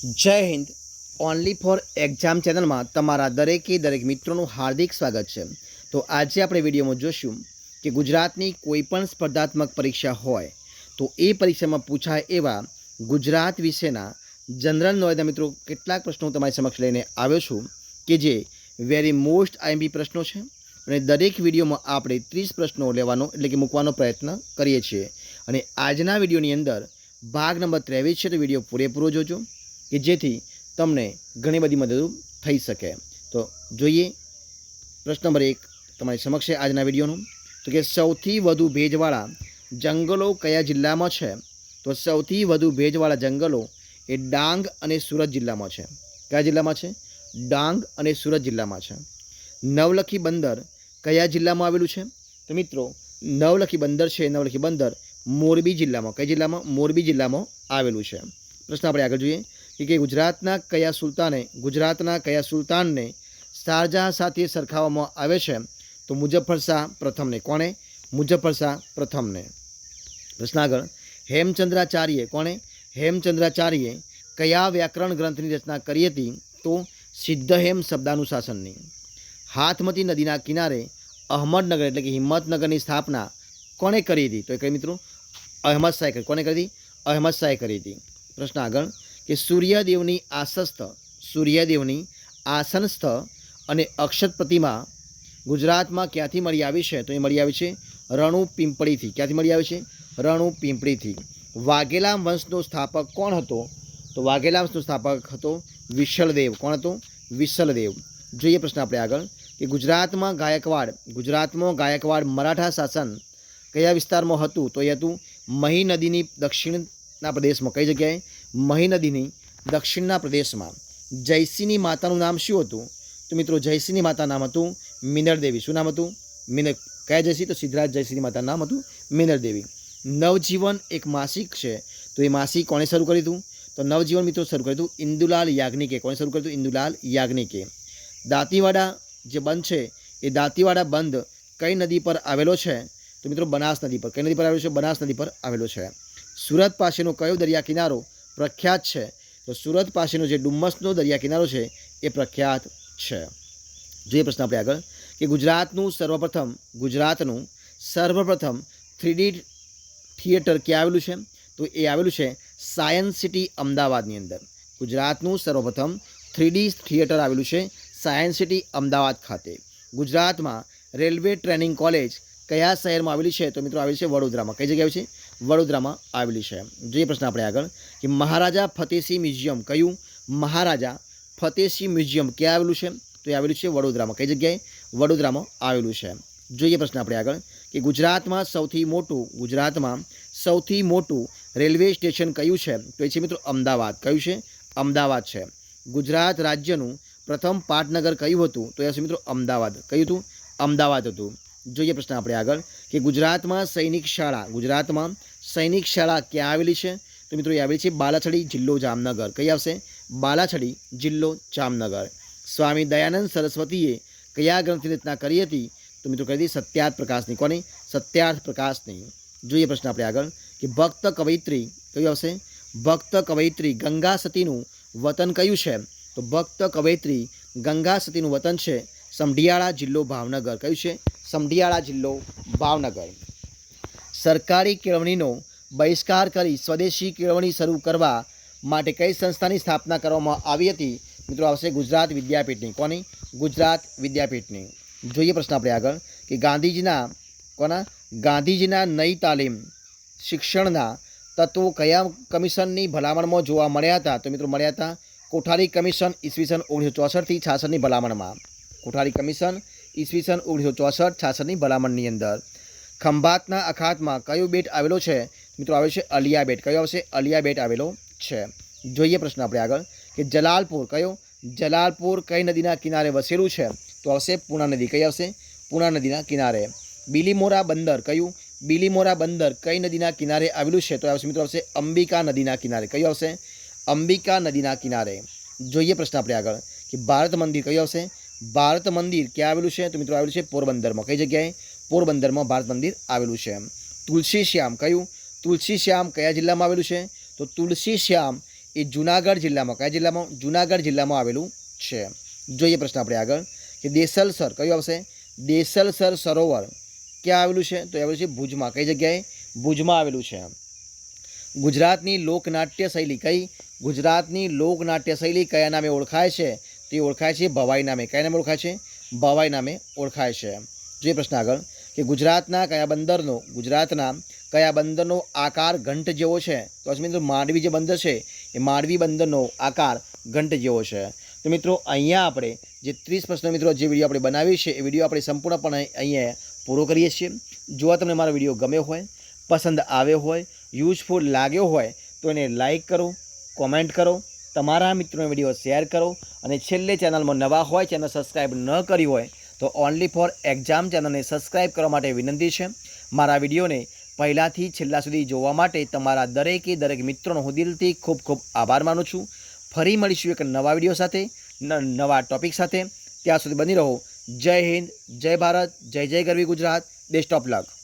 जय Hind. Only for exam channel में तमारा दरेके दरेक मित्रों हार्दिक स्वागत है। तो आज આપણે વિડીયોમાં જોશું કે ગુજરાતની કોઈપણ સ્પર્ધાત્મક પરીક્ષા હોય તો એ પરીક્ષામાં પૂછાય એવા ગુજરાત વિશેના જનરલ નોલેજના મિત્રો કેટલાક પ્રશ્નો તમારી સમક્ષ લઈને આવ્યો છું કે જે વેરી મોસ્ટ આઈએમપી પ્રશ્નો છે અને દરેક વિડીયોમાં આપણે 30 પ્રશ્નો લેવાનો એટલે કે મૂકવાનો પ્રયત્ન કરીએ છીએ અને આજના વિડીયોની અંદર ભાગ નંબર 23 છે તો વિડીયો પૂરેપૂરો જોજો કે જેથી તમને ઘણી બધી મદદ થઈ શકે। તો જોઈએ પ્રશ્ન નંબર 1 તમારી સમક્ષ છે આજના વિડીયોનો। તો કે સૌથી વધુ ભેજવાળા જંગલો કયા જિલ્લામાં છે? તો સૌથી વધુ ભેજવાળા જંગલો એ ડાંગ અને સુરત જિલ્લામાં છે। કયા જિલ્લામાં છે? ડાંગ અને સુરત જિલ્લામાં છે। નવલખી બંદર કયા જિલ્લામાં આવેલું છે? તો મિત્રો નવલખી બંદર છે, નવલખી બંદર મોરબી જિલ્લામાં, કઈ જિલ્લામાં? મોરબી જિલ્લામાં આવેલું છે। પ્રશ્ન આપણે આગળ જોઈએ કે ગુજરાતના કયા સુલતાનને શારજહાં સાથે સરખાવવામાં આવે છે? તો મુઝફ્ફર શાહ પ્રથમને। કોણે? મુઝફ્ફર શાહ પ્રથમને। પ્રશ્ન આગળ હેમચંદ્રાચાર્ય કોણે? હેમચંદ્રાચાર્ય કયા વ્યાકરણ ગ્રંથની રચના કરી હતી? તો સિદ્ધહેમ શબ્દાનુશાસનની। હાથમતી નદીના કિનારે અહમદનગર એટલે કે હિંમતનગરની સ્થાપના કોણે કરી હતી? તો એ કઈ મિત્રો? અહમદ શાહે કરી। કોણે કરી હતી? અહમદ શાહે કરી હતી। પ્રશ્ન આગળ કે સૂર્યદેવની આસનસ્થ અને અક્ષત પ્રતિમા ગુજરાતમાં ક્યાંથી મળી આવી છે? તો એ મળી આવી છે રણુપિંપળીથી। ક્યાંથી મળી આવી છે? રણુપિંપળીથી। વાઘેલા વંશનો સ્થાપક કોણ હતો? તો વાઘેલા વંશનો સ્થાપક હતો વિશલદેવ। કોણ હતો? વિશલદેવ। જોઈએ પ્રશ્ન આપણે આગળ કે ગુજરાતમાં ગાયકવાડ મરાઠા શાસન કયા વિસ્તારમાં હતું? તો એ હતું મહી નદીની દક્ષિણના પ્રદેશમાં। કઈ જગ્યાએ? મહી નદીની દક્ષિણના પ્રદેશમાં। જયસિંહની માતાનું નામ શું હતું? તો મિત્રો જયસિંહની માતાનું નામ હતું મિનળદેવી। શું નામ હતું? કયા જયસિંહ? તો સિદ્ધરાજ જયસિંહની માતાનું નામ હતું મિનળદેવી। નવજીવન એક માસિક છે તો એ માસિક કોણે શરૂ કર્યું હતું? તો નવજીવન મિત્રો શરૂ કર્યું હતું ઇન્દુલાલ યાજ્ઞિકે। કોણે શરૂ કર્યું હતું? ઇન્દુલાલ યાજ્ઞિકે। દાંતીવાડા જે બંધ છે એ દાંતીવાડા બંધ કઈ નદી પર આવેલો છે? તો મિત્રો બનાસ નદી પર। કઈ નદી પર આવેલો છે? બનાસ નદી પર આવેલો છે। સુરત પાસેનો કયો દરિયા કિનારો પ્રખ્યાત છે? તો સુરત પાસેનો જે ડુમ્મસનો દરિયા કિનારો છે એ પ્રખ્યાત છે। જોઈએ પ્રશ્ન આપણે આગળ કે ગુજરાતનું સર્વપ્રથમ 3D થિયેટર ક્યાં આવેલું છે? તો એ આવેલું છે સાયન્સ સિટી અમદાવાદની અંદર। ગુજરાતનું સર્વપ્રથમ 3D થિયેટર આવેલું છે સાયન્સ સિટી અમદાવાદ ખાતે। ગુજરાતમાં રેલવે ટ્રેનિંગ કોલેજ કયા શહેરમાં આવેલી છે? તો મિત્રો આવેલી છે વડોદરામાં। કઈ જગ્યાએ છે? વડોદરામાં આવેલી છે। જોઈએ પ્રશ્ન આપણે આગળ કે મહારાજા ફતેહસિંહ મ્યુઝિયમ કયું? મહારાજા ફતેહસિંહ મ્યુઝિયમ ક્યાં આવેલું છે? તો એ આવેલું છે વડોદરામાં। કઈ જગ્યાએ? વડોદરામાં આવેલું છે। જોઈએ પ્રશ્ન આપણે આગળ કે ગુજરાતમાં સૌથી મોટું રેલવે સ્ટેશન કયું છે? તો એ છે મિત્રો અમદાવાદ। કયું છે? અમદાવાદ છે। ગુજરાત રાજ્યનું પ્રથમ પાટનગર કયું હતું? તો એ છે મિત્રો અમદાવાદ। કયું હતું? અમદાવાદ હતું। જોઈએ પ્રશ્ન આપણે આગળ કે ગુજરાતમાં સૈનિક શાળા ક્યાં આવેલી છે? તો મિત્રો એ આવેલી છે બાલાછડી જિલ્લો જામનગર। કઈ આવશે? બાલાછડી જિલ્લો જામનગર। સ્વામી દયાનંદ સરસ્વતીએ કયા ગ્રંથની રચના કરી હતી? તો મિત્રો કરી હતી સત્યાર્થ પ્રકાશની। કોની? સત્યાર્થ પ્રકાશની। જોઈએ પ્રશ્ન આપણે આગળ કે ભક્ત કવયિત્રી કયું આવશે? ભક્ત કવયિત્રી ગંગા સતીનું વતન કયું છે? તો ભક્ત કવયિત્રી ગંગા સતીનું વતન છે સમઢિયાળા જિલ્લો ભાવનગર। કયું છે? સમઢિયાળા જિલ્લો ભાવનગર। સરકારી કેળવણીનો બહિષ્કાર કરી સ્વદેશી કેળવણી શરૂ કરવા માટે કઈ સંસ્થાની સ્થાપના કરવામાં આવી હતી? મિત્રો આવશે ગુજરાત વિદ્યાપીઠની। કોની? ગુજરાત વિદ્યાપીઠની। જોઈએ પ્રશ્ન આપણે આગળ કે ગાંધીજીના નઈ તાલીમ શિક્ષણના તત્વો કયા કમિશનની ભલામણમાં જોવા મળ્યા હતા? તો મિત્રો મળ્યા હતા કોઠારી કમિશન ઈસવીસન 1964 થી 66ની ભલામણમાં। કોઠારી કમિશન ઈસવીસન 1964-66ની ભલામણની અંદર। ખંભાતના અખાતમાં કયો બેટ આવેલો છે? મિત્રો આવેલો છે અલિયા બેટ। કયો આવશે? અલિયા બેટ આવેલો છે। જોઈએ પ્રશ્ન આપણે આગળ કે જલાલપુર કઈ નદીના કિનારે વસેલું છે? તો આવશે પૂર્ણા નદી। કઈ આવશે? પૂર્ણા નદીના કિનારે। બિલીમોરા બંદર કયું? બિલીમોરા બંદર કઈ નદીના કિનારે આવેલું છે? તો આવશે મિત્રો આવશે અંબિકા નદીના કિનારે। કયું આવશે? અંબિકા નદીના કિનારે। જોઈએ પ્રશ્ન આપણે આગળ કે ભારત મંદિર કયું આવશે? ભારત મંદિર ક્યાં આવેલું છે? તો મિત્રો આવેલું છે પોરબંદરમાં। કઈ જગ્યાએ? પોરબંદરમાં ભારત મંદિર આવેલું છે। તુલસી શ્યામ કયું? તુલસી શ્યામ કયા જિલ્લામાં આવેલું છે? તો તુલસી શ્યામ એ જુનાગઢ જિલ્લામાં, કયા જિલ્લામાં? જુનાગઢ જિલ્લામાં આવેલું છે. જોઈએ પ્રશ્ન આપણે આગળ કે દેસલસર કયું આવશે? દેસલસર સરોવર ક્યાં આવેલું છે? તો એ આવેલું છે ભુજમાં. કઈ જગ્યાએ? ભુજમાં આવેલું છે. ગુજરાતની લોકનાટ્ય શૈલી કઈ? ગુજરાતની લોકનાટ્ય શૈલી કયા નામે ઓળખાય છે? તે ઓળખાય છે ભવાઈ નામે. કયા નામે ઓળખાય છે? ભવાઈ નામે ઓળખાય છે. જોઈએ પ્રશ્ન આગળ કે ગુજરાતના કયા બંદરનો આકાર ઘંટ જેવો છે? તો મિત્રો માંડવી જે બંદર છે એ માંડવી બંદરનો આકાર ઘંટ જેવો છે. તો મિત્રો અહીંયા આપણે જે 30 પ્રશ્નો મિત્રો જે વિડીયો આપણે બનાવી છે એ વિડીયો આપણે સંપૂર્ણપણે અહીંયા પૂરો કરીએ છીએ. જો તમને મારો વિડીયો ગમ્યો હોય, પસંદ આવ્યો હોય, યુઝફુલ લાગ્યો હોય તો એને લાઇક કરો, કોમેન્ટ કરો, તમારા મિત્રોને વિડીયો શેર કરો અને છેલ્લે ચેનલમાં નવા હોય, ચેનલ સબસ્ક્રાઈબ ન કરી હોય તો ઓનલી ફોર એક્ઝામ ચેનલને સબસ્ક્રાઈબ કરવા માટે વિનંતી છે. મારા વિડીયોને પહેલાંથી છેલ્લા સુધી જોવા માટે તમારા દરેક મિત્રોનો હું દિલથી ખૂબ ખૂબ આભાર માનું છું. ફરી મળીશું એક નવા વિડીયો સાથે, નવા ટોપિક સાથે. ત્યાં સુધી બની રહો. જય હિન્દ, જય ભારત, જય જય ગરવી ગુજરાત. Best of luck.